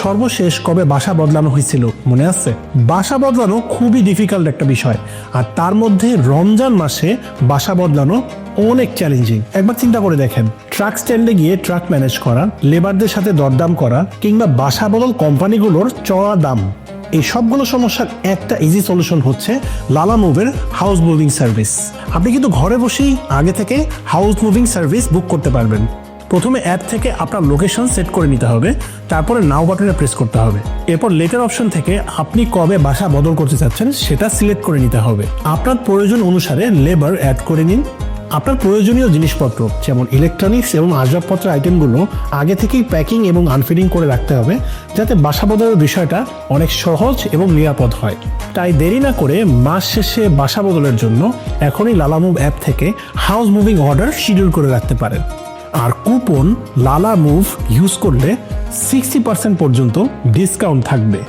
সর্বশেষ কবে বাসা বদলানো হয়েছিল মনে আছে? বাসা বদলানো খুবই ডিফিকাল্ট একটা বিষয়, আর তার মধ্যে রমজান মাসে বাসা বদলানো অনেক চ্যালেঞ্জিং। একবার চিন্তা করে দেখেন, ট্রাক স্ট্যান্ডে গিয়ে ট্রাক ম্যানেজ করা, লেবারদের সাথে দরদাম করা, কিংবা বাসা বদল কোম্পানিগুলোর চড়া দাম, এই সবগুলো সমস্যার একটা ইজি সলিউশন হচ্ছে লালা মুভের হাউস মুভিং সার্ভিস। আপনি কিন্তু ঘরে বসেই আগে থেকে হাউস মুভিং সার্ভিস বুক করতে পারবেন। প্রথমে অ্যাপ থেকে আপনার লোকেশন সেট করে নিতে হবে, তারপরে নাও বাটনে প্রেস করতে হবে। এরপর লেটার অপশন থেকে আপনি কবে বাসা বদল করতে চাচ্ছেন সেটা সিলেক্ট করে নিতে হবে। আপনার প্রয়োজন অনুসারে লেবার অ্যাড করে নিন। আপনার প্রয়োজনীয় জিনিসপত্র যেমন ইলেকট্রনিক্স এবং আসবাবপত্রের আইটেমগুলো আগে থেকেই প্যাকিং এবং আনফিডিং করে রাখতে হবে, যাতে বাসা বদলের বিষয়টা অনেক সহজ এবং নিরাপদ হয়। তাই দেরি না করে মাস শেষে বাসা বদলের জন্য এখনই লালা মুভ অ্যাপ থেকে হাউস মুভিং অর্ডার শিডিউল করে রাখতে পারেন। আর কুপন লালা মুভ ইউজ করলে 60% পর্যন্ত ডিসকাউন্ট থাকবে।